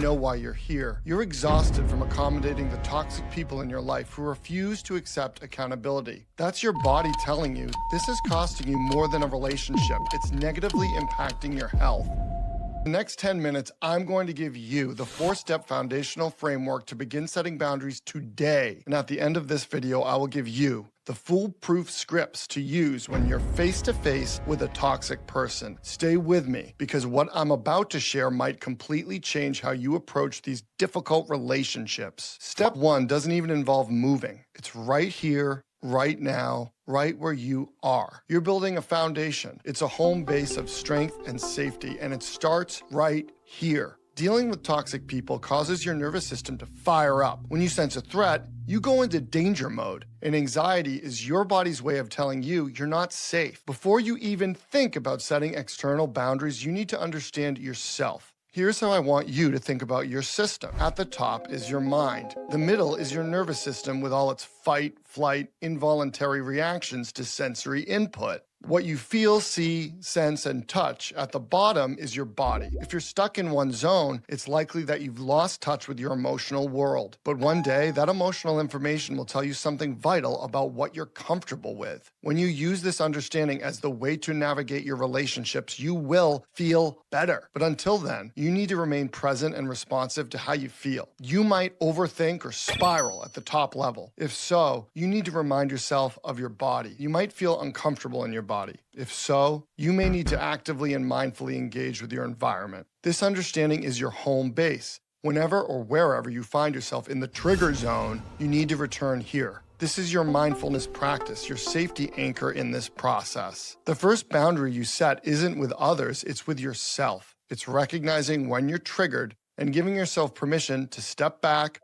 know why you're here. You're exhausted from accommodating the toxic people in your life who refuse to accept accountability. That's your body telling you this is costing you more than a relationship. It's negatively impacting your health. In the next 10 minutes, I'm going to give you the 4-step foundational framework to begin setting boundaries today. And at the end of this video, I will give you the foolproof scripts to use when you're face-to-face with a toxic person. Stay with me, because what I'm about to share might completely change how you approach these difficult relationships. Step 1 doesn't even involve moving. It's right here, right now, right where you are. You're building a foundation. It's a home base of strength and safety, and it starts right here. Dealing with toxic people causes your nervous system to fire up. When you sense a threat, you go into danger mode, and anxiety is your body's way of telling you you're not safe. Before you even think about setting external boundaries, you need to understand yourself. Here's how I want you to think about your system. At the top is your mind. The middle is your nervous system with all its fight, flight, involuntary reactions to sensory input. What you feel, see, sense, and touch. At the bottom is your body. If you're stuck in one zone, it's likely that you've lost touch with your emotional world. But one day, that emotional information will tell you something vital about what you're comfortable with. When you use this understanding as the way to navigate your relationships, you will feel better. But until then, you need to remain present and responsive to how you feel. You might overthink or spiral at the top level. If so, you need to remind yourself of your body. You might feel uncomfortable in your body. If so, you may need to actively and mindfully engage with your environment. This understanding is your home base. Whenever or wherever you find yourself in the trigger zone, you need to return here. This is your mindfulness practice, your safety anchor in this process. The first boundary you set isn't with others, it's with yourself. It's recognizing when you're triggered and giving yourself permission to step back,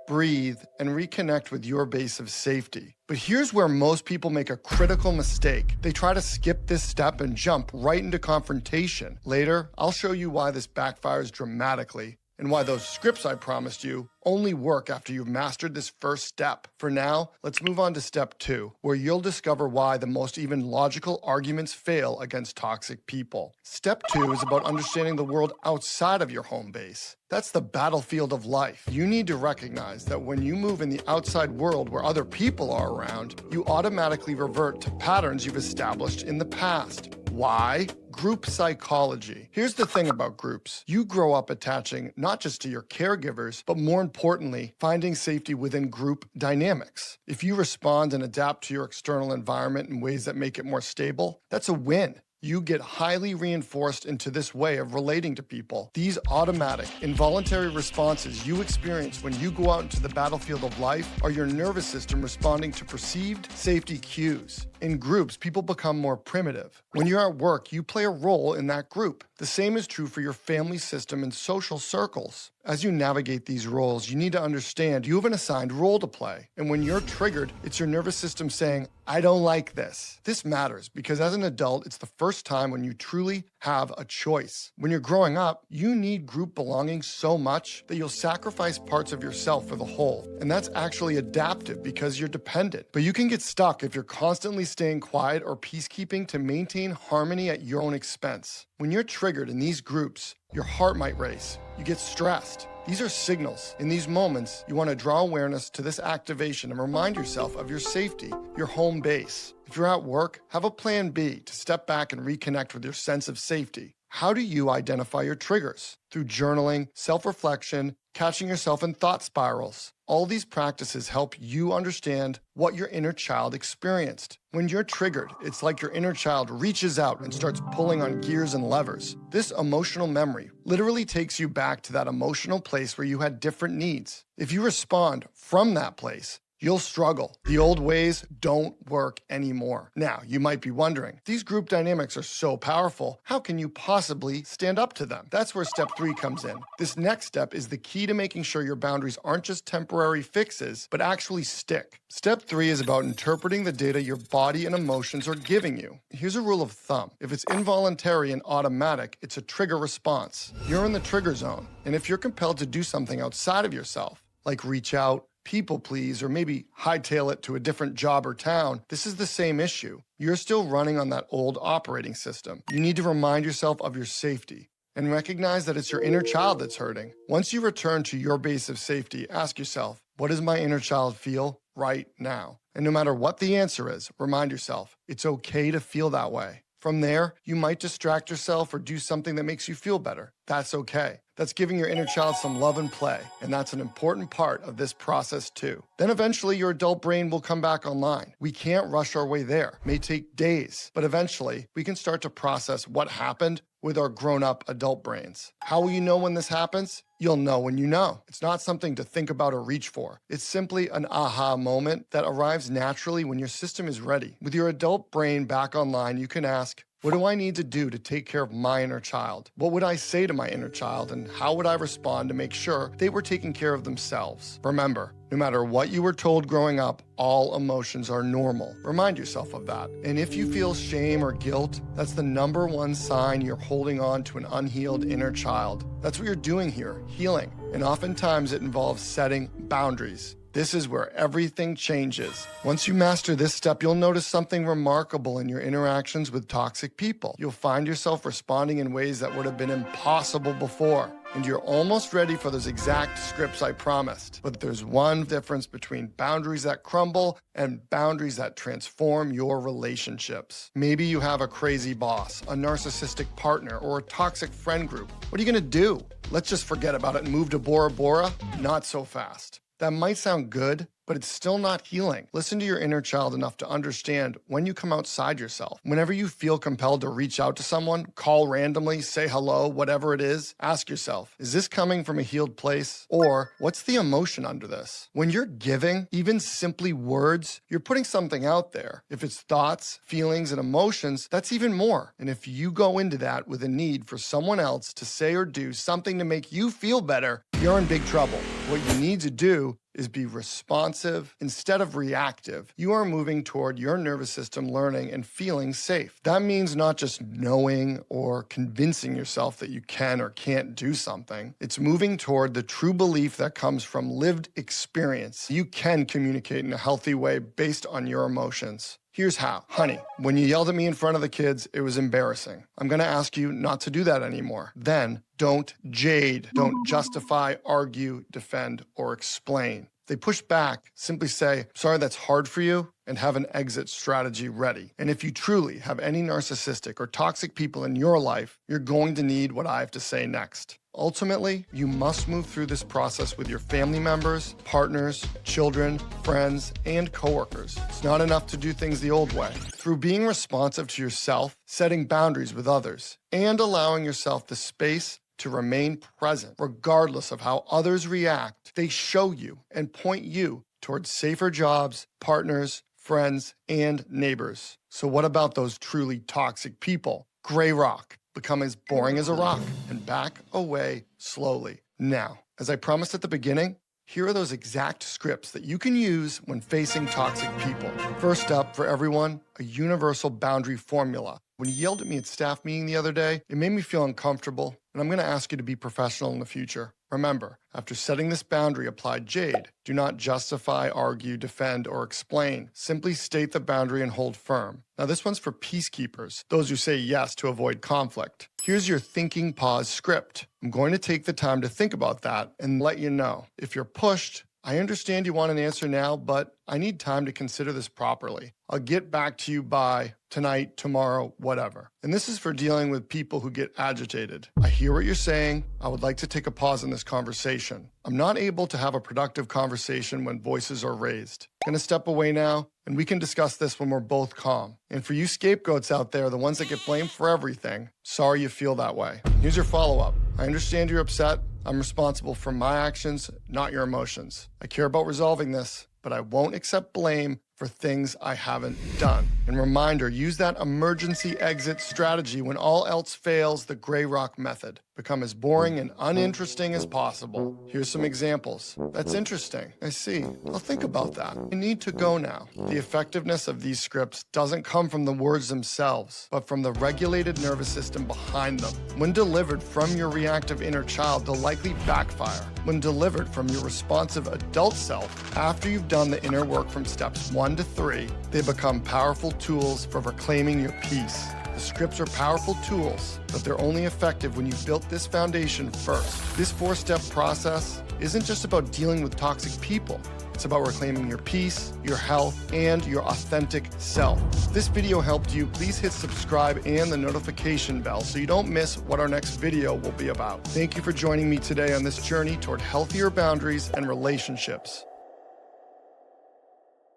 breathe, and reconnect with your base of safety. But here's where most people make a critical mistake. They try to skip this step and jump right into confrontation. Later, I'll show you why this backfires dramatically and why those scripts I promised you only work after you've mastered this first step. For now, let's move on to step 2, where you'll discover why the most even logical arguments fail against toxic people. Step 2 is about understanding the world outside of your home base. That's the battlefield of life. You need to recognize that when you move in the outside world where other people are around, you automatically revert to patterns you've established in the past. Why? Group psychology. Here's the thing about groups. You grow up attaching not just to your caregivers, but more importantly, finding safety within group dynamics. If you respond and adapt to your external environment in ways that make it more stable, that's a win. You get highly reinforced into this way of relating to people. These automatic, involuntary responses you experience when you go out into the battlefield of life are your nervous system responding to perceived safety cues. In groups, people become more primitive. When you're at work, you play a role in that group. The same is true for your family system and social circles. As you navigate these roles, you need to understand you have an assigned role to play. And when you're triggered, it's your nervous system saying, I don't like this. This matters because as an adult, it's the first time when you truly have a choice. When you're growing up, you need group belonging so much that you'll sacrifice parts of yourself for the whole. And that's actually adaptive because you're dependent. But you can get stuck if you're constantly staying quiet or peacekeeping to maintain harmony at your own expense. When you're triggered in these groups, your heart might race. You get stressed. These are signals. In these moments, you want to draw awareness to this activation and remind yourself of your safety, your home base. If you're at work, have a plan B to step back and reconnect with your sense of safety. How do you identify your triggers? Through journaling, self-reflection, catching yourself in thought spirals. All these practices help you understand what your inner child experienced. When you're triggered, it's like your inner child reaches out and starts pulling on gears and levers. This emotional memory literally takes you back to that emotional place where you had different needs. If you respond from that place, you'll struggle. The old ways don't work anymore. Now, you might be wondering, these group dynamics are so powerful, how can you possibly stand up to them? That's where step 3 comes in. This next step is the key to making sure your boundaries aren't just temporary fixes, but actually stick. Step 3 is about interpreting the data your body and emotions are giving you. Here's a rule of thumb. If it's involuntary and automatic, it's a trigger response. You're in the trigger zone. And if you're compelled to do something outside of yourself, like reach out, people please, or maybe hightail it to a different job or town, this is the same issue. You're still running on that old operating system. You need to remind yourself of your safety. and recognize that it's your inner child that's hurting. Once you return to your base of safety, ask yourself, what does my inner child feel right now? And no matter what the answer is, remind yourself, it's okay to feel that way. From there, you might distract yourself or do something that makes you feel better. That's okay. That's giving your inner child some love and play, and that's an important part of this process too. Then eventually your adult brain will come back online. We can't rush our way there. It may take days, but eventually we can start to process what happened with our grown-up adult brains. How will you know when this happens? You'll know when you know. It's not something to think about or reach for. It's simply an aha moment that arrives naturally when your system is ready. With your adult brain back online, you can ask, what do I need to do to take care of my inner child? What would I say to my inner child, and how would I respond to make sure they were taking care of themselves? Remember, no matter what you were told growing up, all emotions are normal. Remind yourself of that. And if you feel shame or guilt, that's the #1 sign you're holding on to an unhealed inner child. That's what you're doing here, healing. And oftentimes it involves setting boundaries. This is where everything changes. Once you master this step, you'll notice something remarkable in your interactions with toxic people. You'll find yourself responding in ways that would have been impossible before. And you're almost ready for those exact scripts I promised. But there's one difference between boundaries that crumble and boundaries that transform your relationships. Maybe you have a crazy boss, a narcissistic partner, or a toxic friend group. What are you gonna do? Let's just forget about it and move to Bora Bora? Not so fast. That might sound good, but it's still not healing. Listen to your inner child enough to understand when you come outside yourself. Whenever you feel compelled to reach out to someone, call randomly, say hello, whatever it is, ask yourself, is this coming from a healed place? Or what's the emotion under this? When you're giving, even simply words, you're putting something out there. If it's thoughts, feelings, and emotions, that's even more. And if you go into that with a need for someone else to say or do something to make you feel better, you're in big trouble. What you need to do is be responsive instead of reactive. You are moving toward your nervous system learning and feeling safe. That means not just knowing or convincing yourself that you can or can't do something. It's moving toward the true belief that comes from lived experience. You can communicate in a healthy way based on your emotions. Here's how. Honey, when you yelled at me in front of the kids, it was embarrassing. I'm gonna ask you not to do that anymore. Then, don't jade. Don't justify, argue, defend, or explain. If they push back, simply say, sorry that's hard for you, and have an exit strategy ready. And if you truly have any narcissistic or toxic people in your life, you're going to need what I have to say next. Ultimately, you must move through this process with your family members, partners, children, friends, and coworkers. It's not enough to do things the old way. Through being responsive to yourself, setting boundaries with others, and allowing yourself the space to remain present, regardless of how others react, they show you and point you towards safer jobs, partners, friends, and neighbors. So what about those truly toxic people? Gray rock. Become as boring as a rock and back away slowly. Now, as I promised at the beginning, here are those exact scripts that you can use when facing toxic people. First up, for everyone, a universal boundary formula. When you yelled at me at staff meeting the other day, it made me feel uncomfortable, and I'm gonna ask you to be professional in the future. Remember, after setting this boundary, apply jade. Do not justify, argue, defend, or explain. Simply state the boundary and hold firm. Now this one's for peacekeepers, those who say yes to avoid conflict. Here's your thinking pause script. I'm going to take the time to think about that and let you know. If you're pushed, I understand you want an answer now, but I need time to consider this properly. I'll get back to you by tonight, tomorrow, whatever. And this is for dealing with people who get agitated. I hear what you're saying. I would like to take a pause in this conversation. I'm not able to have a productive conversation when voices are raised. I'm gonna step away now, and we can discuss this when we're both calm. And for you scapegoats out there, the ones that get blamed for everything, sorry you feel that way. Here's your follow-up. I understand you're upset. I'm responsible for my actions, not your emotions. I care about resolving this, but I won't accept blame for things I haven't done. And reminder, use that emergency exit strategy when all else fails, the gray rock method. Become as boring and uninteresting as possible. Here's some examples. That's interesting. I see. I'll think about that. I need to go now. The effectiveness of these scripts doesn't come from the words themselves, but from the regulated nervous system behind them. When delivered from your reactive inner child, they'll likely backfire. When delivered from your responsive adult self, after you've done the inner work from steps 1 to 3, they become powerful tools for reclaiming your peace. The scripts are powerful tools, but they're only effective when you've built this foundation first. This 4-step process isn't just about dealing with toxic people. It's about reclaiming your peace, your health, and your authentic self. If this video helped you, please hit subscribe and the notification bell so you don't miss what our next video will be about. Thank you for joining me today on this journey toward healthier boundaries and relationships.